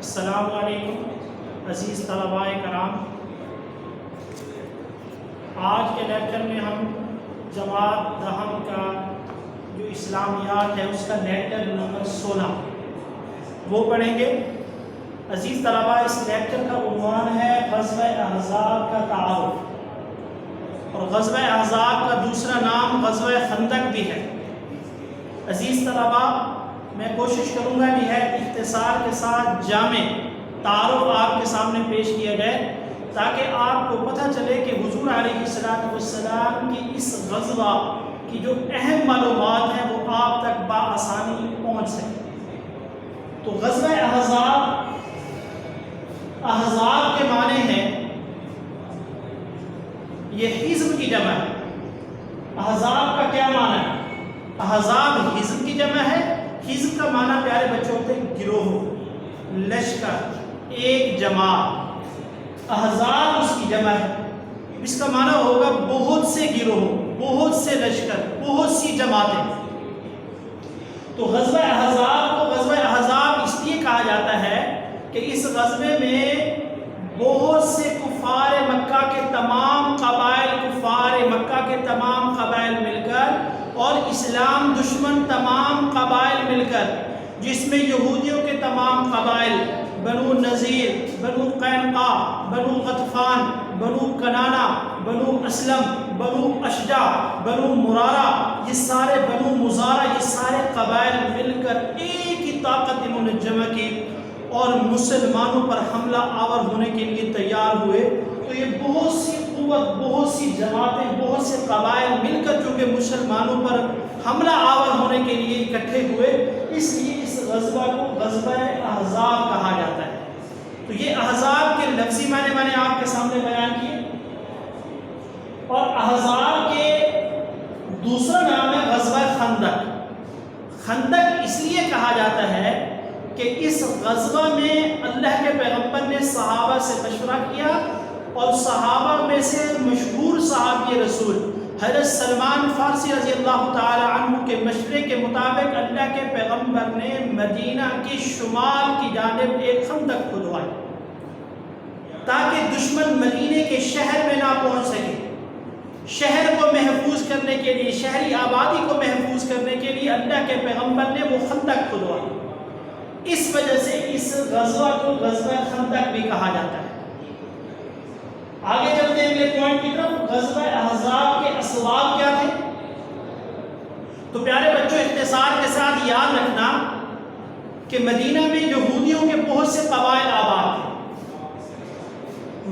السلام علیکم عزیز طلباء کرام، آج کے لیکچر میں ہم جماعت دہم کا جو اسلامیات ہے اس کا لیکچر نمبر 16 وہ پڑھیں گے۔ عزیز طلباء، اس لیکچر کا عنوان ہے غزوہ احزاب کا تعارف، اور غزوہ احزاب کا دوسرا نام غزوہ خندق بھی ہے۔ عزیز طلباء، میں کوشش کروں گا نہایت اختصار کے ساتھ جامع تعارف آپ کے سامنے پیش کیا جائے، تاکہ آپ کو پتہ چلے کہ حضور علیہ السلام کی اس غزوہ کی جو اہم معلومات ہیں وہ آپ تک بآسانی پہنچ سکے۔ تو غزوہ احزاب، احزاب کے معنی ہیں، یہ حزب کی جمع ہے۔ احزاب کا کیا معنی ہے؟ احزاب حزب کی جمع ہے۔ حزب کا معنی پیارے بچوں ہوتے ہیں گروہ، لشکر، ایک جماعت۔ احزاب اس کی جمع ہے، اس کا معنی ہوگا بہت سے گروہ، بہت سے لشکر، بہت سی جماعتیں۔ تو غزوہ احزاب کو غزوہ احزاب اس لیے کہا جاتا ہے کہ اس غزوے میں بہت سے کفار مکہ کے تمام قبائل، کفار مکہ کے تمام قبائل مل کر، اور اسلام دشمن تمام قبائل مل کر، جس میں یہودیوں کے تمام قبائل، بنو نذیر، بنو قینقاع، بنو غطفان، بنو کنانہ، بنو اسلم، بنو اشجع، بنو مرارہ، یہ سارے بنو مزارہ، یہ سارے قبائل مل کر ایک ہی طاقت انہوں نے جمع کی اور مسلمانوں پر حملہ آور ہونے کے لیے تیار ہوئے۔ تو یہ بہت سی قوت، بہت سی جماعتیں، بہت سے قبائل مل کر چونکہ مسلمانوں پر حملہ آور ہونے کے لیے اکٹھے ہوئے، اس لیے اس غزوہ کو غزوہ احزاب کہا جاتا ہے۔ تو یہ احزاب کے لفظی معنی میں نے آپ کے سامنے بیان کیے، اور احزاب کے دوسرا نام ہے غزوہ خندق۔ خندق اس لیے کہا جاتا ہے کہ اس غزوہ میں اللہ کے پیغمبر نے صحابہ سے مشورہ کیا، اور صحابہ میں سے مشہور صحابی رسول حضرت سلمان فارسی رضی اللہ تعالی عنہ کے مشورے کے مطابق اللہ کے پیغمبر نے مدینہ کی شمال کی جانب ایک خندق کھدوائی، تاکہ دشمن مدینے کے شہر میں نہ پہنچ سکے۔ شہر کو محفوظ کرنے کے لیے، شہری آبادی کو محفوظ کرنے کے لیے اللہ کے پیغمبر نے وہ خندق کھدوائی۔ اس وجہ سے اس غزوہ کو غزوہ خندق بھی کہا جاتا ہے۔ آگے چلتے ہیں اگلے پوائنٹ کی طرف۔ غزوہ احزاب کے اسباب کیا تھے؟ تو پیارے بچوں، اختصار کے ساتھ یاد رکھنا کہ مدینہ میں یہودیوں کے بہت سے قبائل آباد تھے۔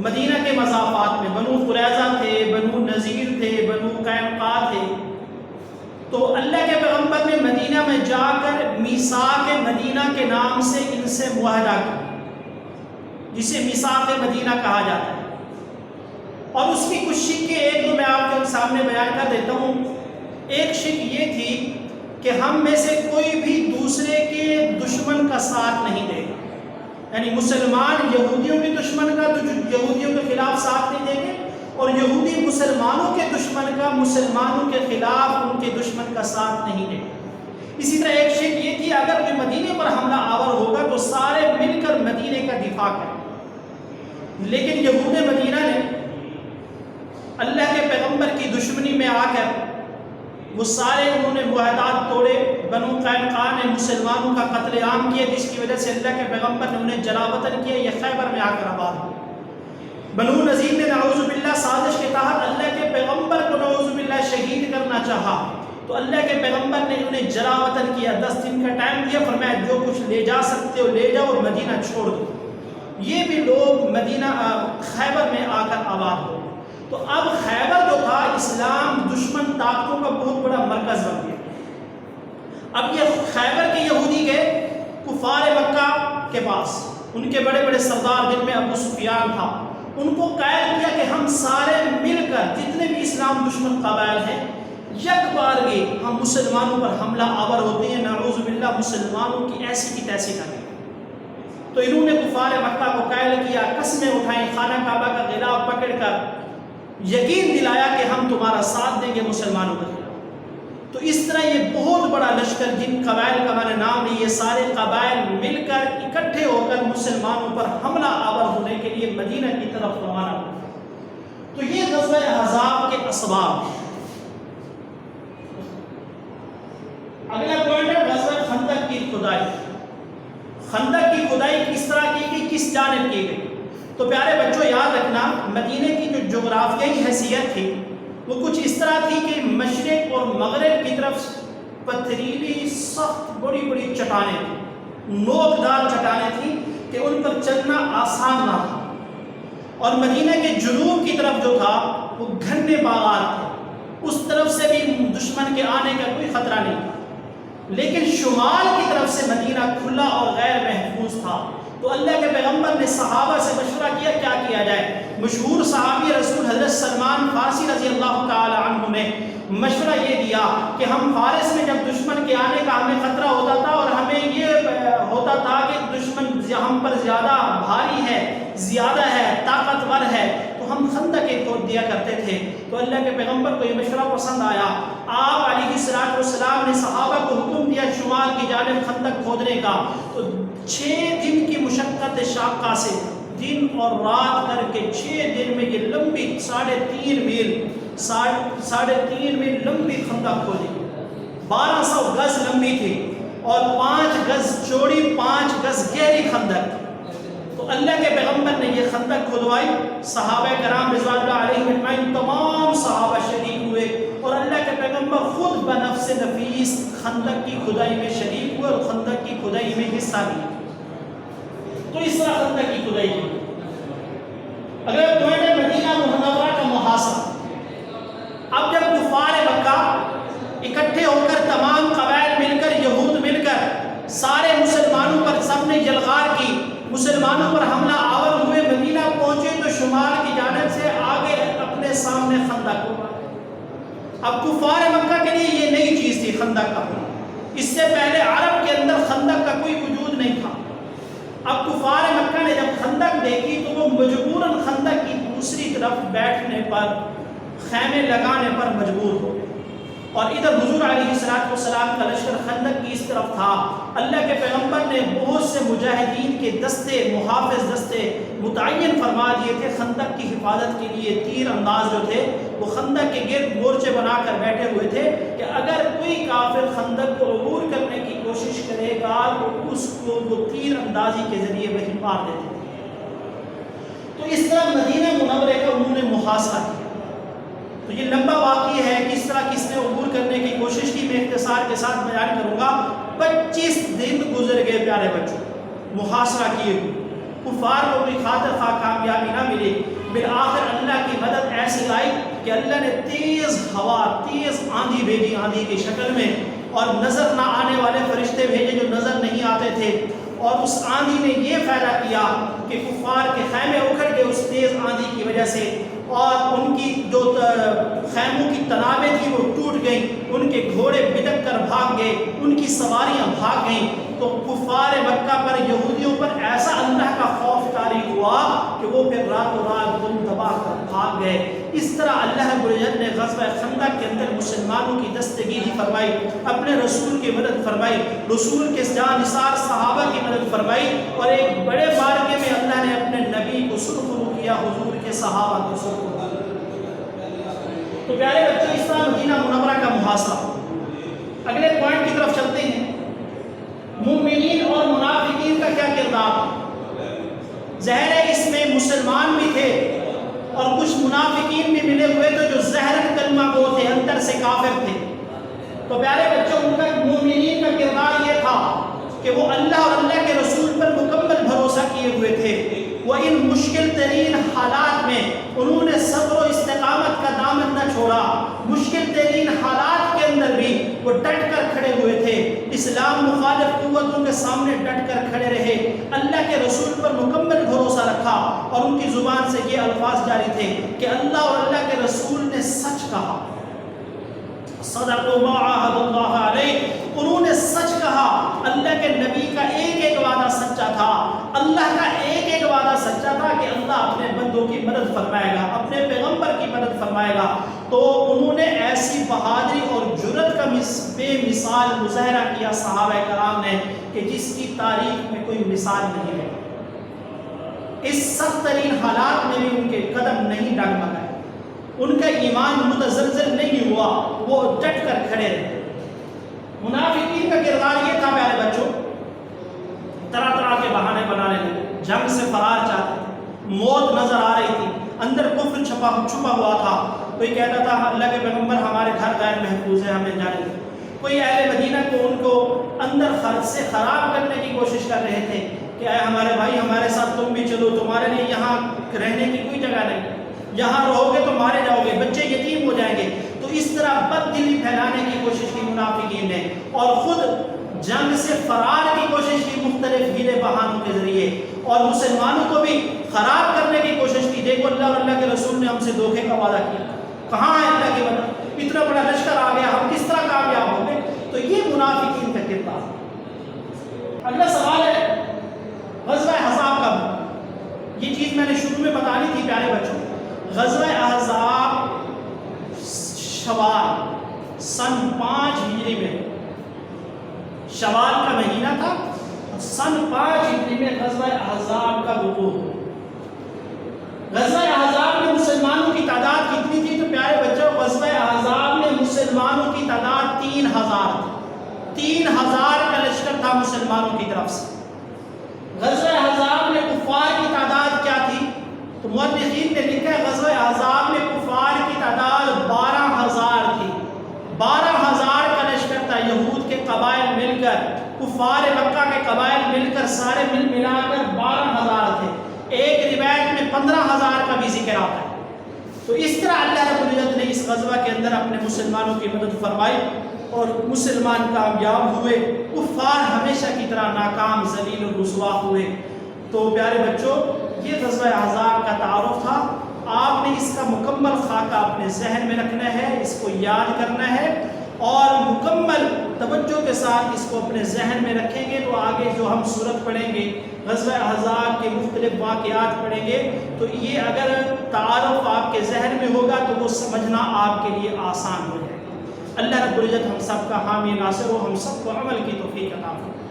مدینہ کے مضافات میں بنو قریظہ تھے، بنو نذیر تھے، بنو قینقاع تھے۔ تو اللہ کے پیغمبر نے مدینہ میں جا کر میثاق مدینہ کے نام سے ان سے معاہدہ کیا، جسے میثاق مدینہ کہا جاتا ہے۔ اور اس کی کچھ شکیں ایک دو میں آپ کے سامنے بیان کر دیتا ہوں۔ ایک شک یہ تھی کہ ہم میں سے کوئی بھی دوسرے کے دشمن کا ساتھ نہیں دے گا، یعنی مسلمان یہودیوں کے دشمن کا یہودیوں کے خلاف ساتھ نہیں دیں گے، اور یہودی مسلمانوں کے دشمن کا مسلمانوں کے خلاف ان کے دشمن کا ساتھ نہیں دیں گے۔ اسی طرح ایک شک یہ تھی اگر کوئی مدینے پر حملہ آور ہوگا تو سارے مل کر مدینے کا دفاع کریں۔ لیکن یہود مدینہ نے اللہ کے پیغمبر کی دشمنی میں آ کر وہ سارے انہوں نے معاہدات توڑے۔ بنو قینقاع نے مسلمانوں کا قتل عام کیا، جس کی وجہ سے اللہ کے پیغمبر نے انہیں جلا وطن کیا، یہ خیبر میں آ کر آباد ہوئے۔ بنو نذیر نے نعوذ باللہ سازش کے تحت اللہ کے پیغمبر کو نعوذ باللہ شہید کرنا چاہا، تو اللہ کے پیغمبر نے انہیں جلا وطن کیا، 10 دن کا ٹائم دیا، فرمایا جو کچھ لے جا سکتے ہو لے جاؤ اور مدینہ چھوڑ دو۔ یہ بھی لوگ مدینہ خیبر میں آ کر آباد ہوئے۔ تو اب خیبر جو تھا اسلام دشمن طاقتوں کا بہت بڑا مرکز بن گیا۔ اب یہ خیبر کے یہودی گئے کفار مکہ کے پاس، ان کے بڑے بڑے سردار جن میں ابو سفیان تھا، ان کو قائل کیا کہ ہم سارے مل کر جتنے بھی اسلام دشمن قبائل ہیں یک بارگی ہم مسلمانوں پر حملہ آور ہوتے ہیں، نعوذ باللہ مسلمانوں کی ایسی کی تیسی کریں۔ تو انہوں نے کفار مکہ کو قائل کیا، قسمیں اٹھائیں، خانہ کعبہ کا غلاف پکڑ کر یقین دلایا کہ ہم تمہارا ساتھ دیں گے مسلمانوں کے خلاف۔ تو اس طرح یہ بہت بڑا لشکر جن قبائل کا میں نے نام لی، یہ سارے قبائل مل کر اکٹھے ہو کر مسلمانوں پر حملہ آور ہونے کے لیے مدینہ کی طرف روانہ ہوئے۔ تو یہ غزوہ احزاب کے اسباب۔ اگلا پوائنٹ ہے غزوہ خندق کی کھدائی۔ خندق کی کھدائی کس طرح کی گئی، کس جانب کی گئی؟ تو پیارے بچوں یاد رکھنا، مدینے کی جو جغرافیائی حیثیت تھی وہ کچھ اس طرح تھی کہ مشرق اور مغرب کی طرف پتھریلی سخت بڑی بڑی چٹانیں تھیں، نوکدار چٹانیں تھیں کہ ان پر چلنا آسان نہ تھا، اور مدینہ کے جنوب کی طرف جو تھا وہ گھنے باغات تھے، اس طرف سے بھی دشمن کے آنے کا کوئی خطرہ نہیں تھا، لیکن شمال کی طرف سے مدینہ کھلا اور غیر محفوظ تھا۔ تو اللہ کے پیغمبر نے صحابہ سے مشورہ کیا کیا جائے۔ مشہور صحابی رسول حضرت سلمان فارسی رضی اللہ تعالی عنہ نے مشورہ یہ دیا کہ ہم فارس میں جب دشمن کے آنے کا ہمیں خطرہ ہوتا تھا اور ہمیں یہ ہوتا تھا کہ دشمن ہم پر زیادہ بھاری ہے، زیادہ ہے، طاقتور ہے، تو ہم خندقیں کھود دیا کرتے تھے۔ تو اللہ کے پیغمبر کو یہ مشورہ پسند آیا۔ آپ علیہ السلام نے صحابہ کو حکم دیا شمال کی جانب خندق کھودنے کا۔ تو 6 دن کی مشقت شاقہ سے دن اور رات کر کے 6 دن میں یہ لمبی 3.5 میل لمبی خندق کھودی، 1200 گز لمبی تھی اور 5 گز چوڑی، 5 گز گہری خندق۔ تو اللہ کے پیغمبر نے یہ خندق کھدوائی، صحابہ کرام رضوان اللہ علیہم اجمعین تمام صحابہ شریک ہوئے، اور اللہ کے پیغمبر خود بنفس نفیس خندق کی کھدائی میں شریک ہوئے اور خندق کی کھدائی میں حصہ لیا۔ تو اس طرح خندق کی کھدائی کی۔ اگر تمہیں مدینہ منورہ کا محاصرہ، اب جب کفار مکہ اکٹھے ہو کر تمام قبائل مل کر، یہود مل کر سارے مسلمانوں پر سب نے جلغار کی، مسلمانوں پر حملہ آور ہوئے، مدینہ پہنچے تو شمال کی جانب سے آگے اپنے سامنے خندق ہوا۔ اب کفار مکہ کے لیے یہ نئی چیز تھی خندق کا ہونا، اس سے پہلے عرب کے اندر خندق کا کوئی وجود نہیں تھا۔ اب کفار مکہ نے جب خندق دیکھی تو وہ مجبوراً خندق کی دوسری طرف بیٹھنے پر، خیمے لگانے پر مجبور ہو، اور ادھر حضور علیہ السلام کا لشکر خندق کی اس طرف تھا۔ اللہ کے پیغمبر نے بہت سے مجاہدین کے دستے، محافظ دستے متعین فرما دیے تھے خندق کی حفاظت کے لیے۔ تیر انداز جو تھے وہ خندق کے گرد مورچے بنا کر بیٹھے ہوئے تھے کہ اگر کوئی کافر خندق کو عبور کرنے کی کوشش کرے گا تو اس کو وہ تیر اندازی کے ذریعے وہیں مار دیتے تھے۔ تو اس طرح مدینہ منورہ کا انہوں نے محاصرہ کیا۔ تو یہ لمبا واقعہ ہے، کس طرح کس نے عبور کرنے کی کوشش کی، میں اختصار کے ساتھ بیان کروں گا۔ 25 دن گزر گئے پیارے بچوں محاصرہ کیے ہوئے، کفار کو بھی خاطر خواہ کامیابی نہ ملی۔ بالآخر اللہ کی مدد ایسی آئی کہ اللہ نے تیز ہوا، تیز آندھی بھیجی، آندھی کی شکل میں، اور نظر نہ آنے والے فرشتے بھیجے جو نظر نہیں آتے تھے، اور اس آندھی نے یہ فائدہ کیا کہ کفار کے خیمے اکھڑ گئے اس تیز آندھی کی وجہ سے، اور ان کی جو خیموں کی تنابیں تھیں وہ ٹوٹ گئیں، ان کے گھوڑے بدک کر بھاگ گئے، ان کی سواریاں بھاگ گئیں۔ تو کفار مکہ پر، یہودیوں پر ایسا اللہ کا خوف طاری ہوا کہ وہ پھر راتوں رات دم دبا کر بھاگ گئے۔ اس طرح اللہ رب العزت نے غزوہ خندق کے اندر مسلمانوں کی دستگیری فرمائی، اپنے رسول کی مدد فرمائی، رسول کے جاں نثار صحابہ کی مدد فرمائی، اور ایک بڑے معرکے میں اللہ نے اپنے نبی کو سرخرو کیا، حضور کے صحابہ کو سرخرو کیا۔ تو پیارے بچوں، اس طرح مدینہ منورہ کا محاصرہ۔ اگلے پوائنٹ کی طرف چلتے ہیں، مومنین اور منافقین کا کیا کردار؟ ظاہر ہے اس میں مسلمان بھی تھے اور کچھ منافقین بھی ملے ہوئے تھے جو ظاہراً کلمہ گو تھے، اندر سے کافر تھے۔ تو پیارے بچوں، ان کا مومنین کا کردار یہ تھا کہ وہ اللہ اور اللہ کے رسول پر مکمل بھروسہ کیے ہوئے تھے۔ وہ ان مشکل ترین حالات میں انہوں نے صبر و استقامت کا دامن نہ چھوڑا، مشکل ترین حالات کے اندر بھی وہ ڈٹ کر کھڑے ہوئے تھے، اسلام مخالف قوتوں کے سامنے ڈٹ کر کھڑے رہے، اللہ کے رسول پر مکمل بھروسہ رکھا، اور ان کی زبان سے یہ الفاظ جاری تھے کہ اللہ اور اللہ کے رسول نے سچ کہا، صدقوا ما عاهدوا اللہ علیہ، انہوں نے سچ کہا۔ اللہ کے نبی کا ایک ایک وعدہ سچا تھا، اللہ کا ایک ایک وعدہ سچا تھا کہ اللہ اپنے بندوں کی مدد فرمائے گا، اپنے پیغمبر کی مدد فرمائے گا۔ تو انہوں نے ایسی بہادری اور جرأت کا بے مثال مظاہرہ کیا صحابہ کرام نے کہ جس کی تاریخ میں کوئی مثال نہیں ہے۔ اس سخت ترین حالات میں بھی ان کے قدم نہیں ڈگمگائے، ان کا ایمان متزلزل نہیں ہوا، وہ ڈٹ کر کھڑے رہے۔ منافقین کا کردار یہ تھا پیارے بچوں، طرح طرح کے بہانے بنانے لگے، جنگ سے فرار چاہتے تھے، موت نظر آ رہی تھی، اندر کفر چھپا ہوا تھا۔ کوئی کہتا تھا اللہ کے پیغمبر ہمارے گھر غیر محفوظ ہے، ہمیں جانے دیں۔ کوئی اہل مدینہ کو ان کو اندر خرچ سے خراب کرنے کی کوشش کر رہے تھے کہ اے ہمارے بھائی ہمارے ساتھ تم بھی چلو، تمہارے لیے یہاں رہنے کی کوئی جگہ نہیں، یہاں رہو گے تو مارے جاؤ گے، بچے یتیم ہو جائیں گے۔ تو اس طرح بد دلی پھیلانے کی کوشش کی منافقین نے، اور خود جنگ سے فرار کی کوشش کی مختلف ہیلے بہانوں کے ذریعے، اور مسلمانوں کو بھی خراب کرنے کی کوشش کی۔ دیکھو اللہ اور اللہ کے رسول نے ہم سے دھوکے کا وعدہ کیا، کہاں ہے اللہ کی مدد، اتنا بڑا لشکر آ گیا، ہم کس طرح کامیاب ہوں گے؟ تو یہ منافقین کا کردار۔ اگلا سوال ہے غزوہ احزاب کب؟ یہ چیز میں نے شروع میں بتانی تھی پیارے بچوں۔ غزوہ احزاب شوال سن 5 ہجری میں، شوال کا مہینہ تھا، سن 5 ہجری میں غزوہ احزاب کا وقوع ہوا۔ غزوہ احزاب میں مسلمانوں کی تعداد کتنی تھی؟ تو پیارے بچوں غزوہ احزاب میں مسلمانوں کی تعداد 3000 تھی، 3000 کا لشکر تھا مسلمانوں کی طرف سے۔ غزوہ احزاب میں کفار کی تعداد کیا تھی؟ تو مورخین نے لکھا ہے غزوہ احزاب میں کفار کی تعداد 12000 تھی، 12000 کا لشکر تھا۔ یہود کے قبائل مل کر، کفار مکہ کے قبائل مل کر، سارے ملا کر 12000 تھے۔ ایک روایت میں 15000 کا بھی ذکر آتا ہے۔ تو اس طرح اللہ رب العزت نے اس غزوہ کے اندر اپنے مسلمانوں کی مدد فرمائی اور مسلمان کامیاب ہوئے، کفار ہمیشہ کی طرح ناکام، ذلیل و رسوا ہوئے۔ تو پیارے بچوں یہ غزوہ احزاب کا تعارف تھا۔ آپ نے اس کا مکمل خاکہ اپنے ذہن میں رکھنا ہے، اس کو یاد کرنا ہے، اور مکمل توجہ کے ساتھ اس کو اپنے ذہن میں رکھیں گے تو آگے جو ہم سورت پڑھیں گے، غزوہ احزاب کے مختلف واقعات پڑھیں گے، تو یہ اگر تعارف آپ کے ذہن میں ہوگا تو وہ سمجھنا آپ کے لیے آسان ہو جائے گا۔ اللہ رب العزت ہم سب کا حامی ناصر ہو، ہم سب کو عمل کی توفیق عطا فرمائے۔